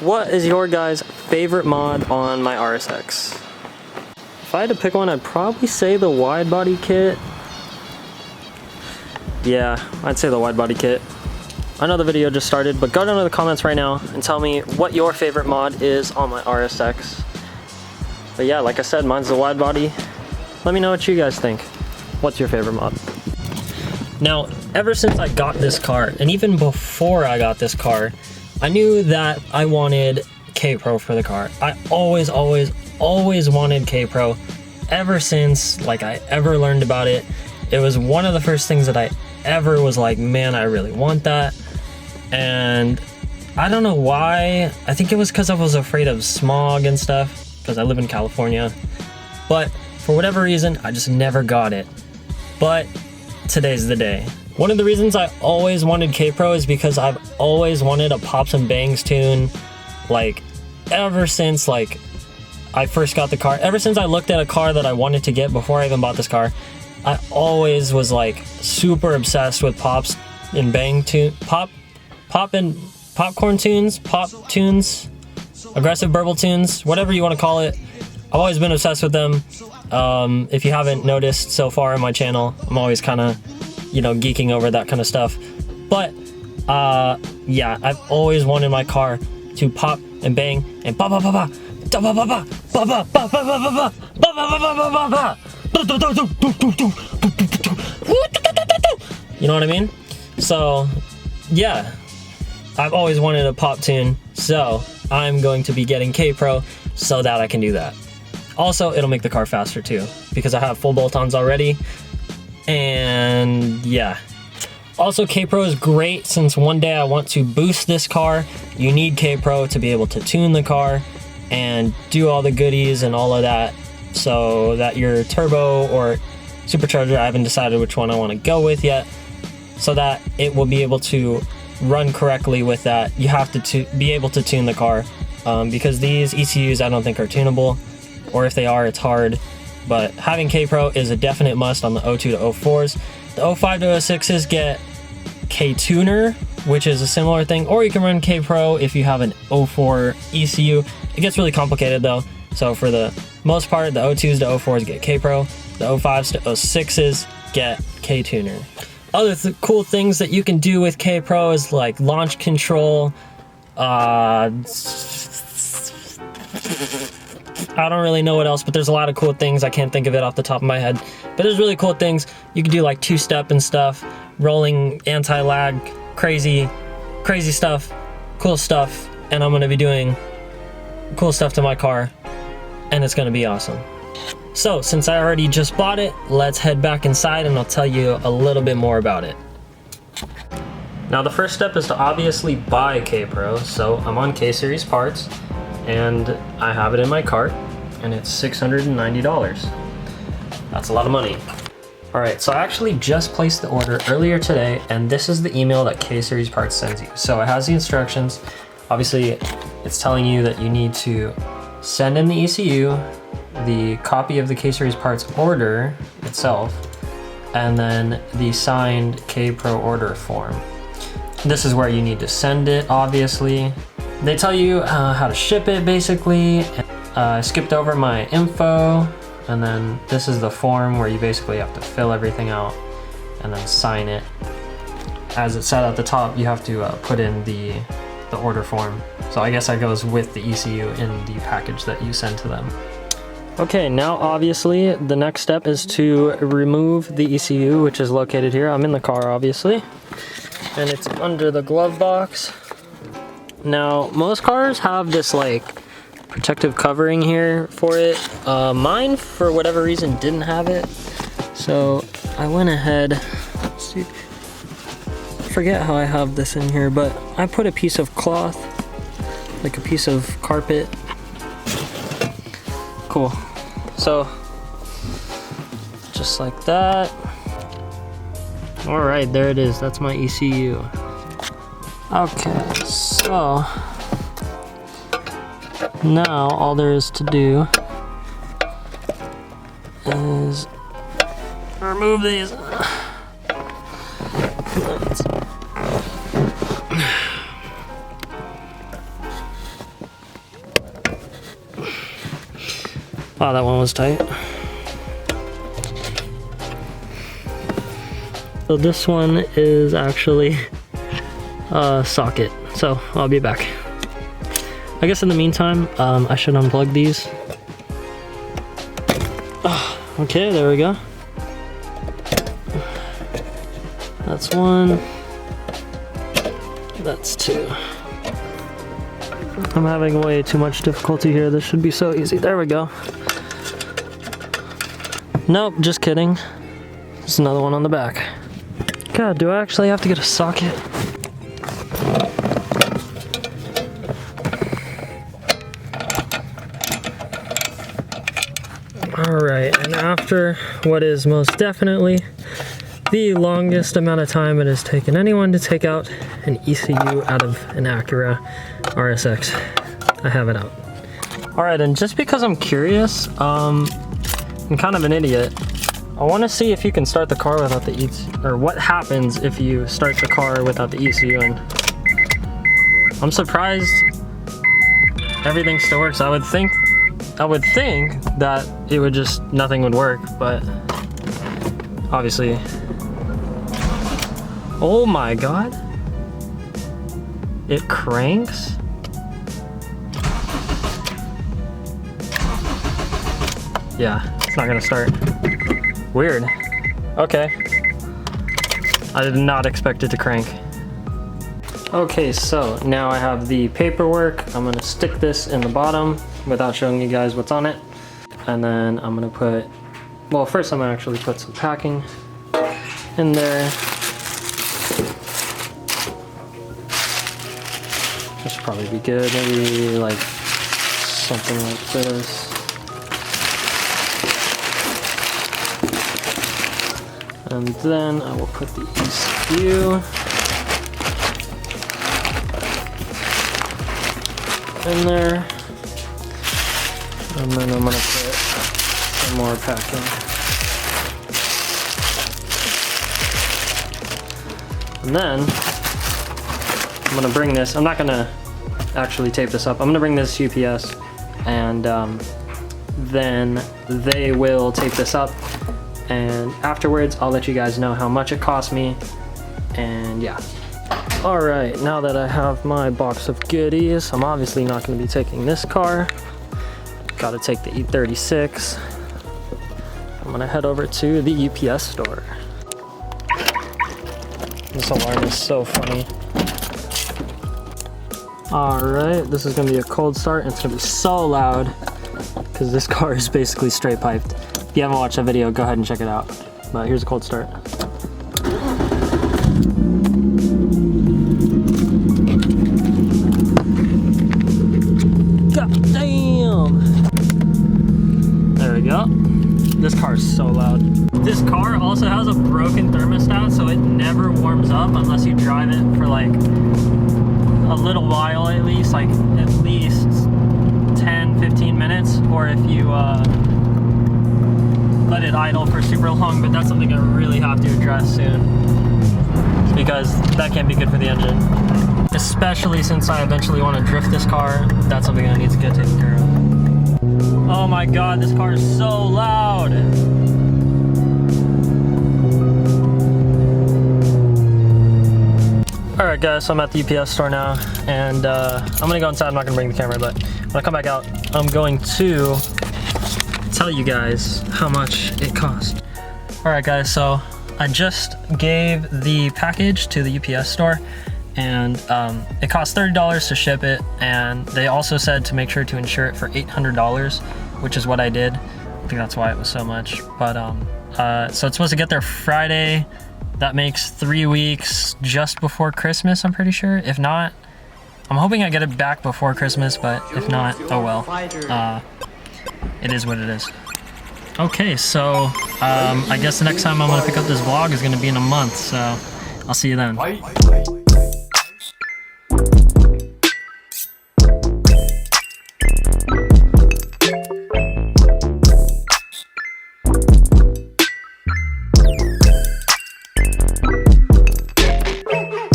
what is your guys' favorite mod on my RSX? If I had to pick one, I'd probably say the wide body kit. Yeah, I'd say the wide body kit. I know the video just started, but go down to the comments right now and tell me what your favorite mod is on my RSX. But yeah, like I said, mine's the wide body. Let me know what you guys think. What's your favorite mod? Now, ever since I got this car, and even before I got this car, I knew that I wanted K-Pro for the car. I always wanted K-Pro ever since like I ever learned about it. It was one of the first things that I ever was like, man, I really want that. And I don't know why. I think it was because I was afraid of smog and stuff, because I live in California. But for whatever reason, I just never got it. But today's the day. One of the reasons I always wanted K-Pro is because I've always wanted a Pops and Bangs tune, like ever since like I first got the car. Ever since I looked at a car that I wanted to get before I even bought this car, I always was like super obsessed with Pops and Bang tune, pop and popcorn tunes, pop tunes, aggressive burble tunes, whatever you want to call it. I've always been obsessed with them. If you haven't noticed so far on my channel, I'm always kind of, you know, geeking over that kind of stuff. But yeah, I've always wanted my car to pop and bang and ba ba ba ba ba ba ba ba ba ba ba ba ba ba ba ba. You know what I mean? So yeah, I've always wanted a pop tune, so I'm going to be getting K-Pro so that I can do that. Also, it'll make the car faster too, because I have full bolt-ons already. And yeah. Also, K-Pro is great since one day I want to boost this car. You need K-Pro to be able to tune the car and do all the goodies and all of that, so that your turbo or supercharger, I haven't decided which one I want to go with yet, so that it will be able to run correctly with that. You have to be able to tune the car, because these ECUs I don't think are tunable, or if they are, it's hard. But having K-Pro is a definite must on the 02 to 04s. The 05 to 06s get K-Tuner, which is a similar thing, or you can run K-Pro if you have an 04 ECU. It gets really complicated though, so for the most part, the 02s to 04s get K-Pro, the 05s to 06s get K-Tuner. Other cool things that you can do with K-Pro is like launch control. I don't really know what else, but there's a lot of cool things. I can't think of it off the top of my head, but there's really cool things. You can do like two-step and stuff, rolling, anti-lag, crazy stuff, cool stuff. And I'm gonna be doing cool stuff to my car, and it's gonna be awesome. So since I already just bought it, let's head back inside and I'll tell you a little bit more about it. Now the first step is to obviously buy K-Pro. So I'm on K-Series parts and I have it in my cart and it's $690. That's a lot of money. All right, so I actually just placed the order earlier today, and this is the email that K-Series parts sends you. So it has the instructions. Obviously it's telling you that you need to send in the ECU, the copy of the K-Series parts order itself, and then the signed K-Pro order form. This is where you need to send it, obviously. They tell you how to ship it, basically. I skipped over my info, and then this is the form where you basically have to fill everything out and then sign it. As it said at the top, you have to put in the order form. So I guess that goes with the ECU in the package that you send to them. Okay, now obviously the next step is to remove the ECU, which is located here. I'm in the car, obviously, and it's under the glove box. Now, most cars have this like protective covering here for it. Mine, for whatever reason, didn't have it. So I went ahead, let's see, I forget how I have this in here, but I put a piece of cloth, like a piece of carpet. Cool. So, just like that. All right, there it is. That's my ECU. Okay, so now all there is to do is remove these. Wow, that one was tight. So this one is actually a socket. So I'll be back. I guess in the meantime, I should unplug these. Okay, there we go. That's one. That's two. I'm having way too much difficulty here. This should be so easy. There we go. Nope, just kidding. There's another one on the back. God, do I actually have to get a socket? Alright, and after what is most definitely the longest amount of time it has taken anyone to take out an ECU out of an Acura RSX, I have it out. Alright, and just because I'm curious, I'm kind of an idiot. I want to see if you can start the car without the ECU, or what happens if you start the car without the ECU in. I'm surprised everything still works. I would think that it would just, nothing would work, but obviously. Oh my god. It cranks? Yeah, it's not gonna start. Weird. Okay. I did not expect it to crank. Okay, so now I have the paperwork. I'm gonna stick this in the bottom without showing you guys what's on it. And then I'm gonna put, well, first I'm gonna actually put some packing in there. This should probably be good. Maybe like something like this. And then I will put the ECU in there. And then I'm gonna put some more packing. And then I'm gonna bring this, I'm not gonna actually tape this up, I'm gonna bring this UPS and then they will tape this up, and afterwards I'll let you guys know how much it cost me, and yeah. Alright, now that I have my box of goodies, I'm obviously not going to be taking this car. Gotta take the E36. I'm gonna head over to the UPS store. This alarm is so funny. Alright, this is gonna be a cold start, and it's gonna be so loud because this car is basically straight piped. If you haven't watched that video, go ahead and check it out. But here's a cold start. God damn! There we go. This car is so loud. This car also has a broken thermostat, so it never warms up unless you drive it for like a little while at least 10-15 minutes, or if you let it idle for super long. But that's something I really have to address soon, because that can't be good for the engine, especially since I eventually want to drift this car. That's something that needs to get taken care of. Oh my god, this car is so loud. Alright guys, so I'm at the UPS store now, and I'm gonna go inside. I'm not gonna bring the camera, but when I come back out, I'm going to tell you guys how much it cost. Alright guys, so I just gave the package to the UPS store, and it cost $30 to ship it, and they also said to make sure to insure it for $800, which is what I did. I think that's why it was so much. But so it's supposed to get there Friday. That makes 3 weeks just before Christmas, I'm pretty sure. If not, I'm hoping I get it back before Christmas, but if not, oh well. It is what it is. Okay, so I guess the next time I'm gonna pick up this vlog is gonna be in a month, so I'll see you then.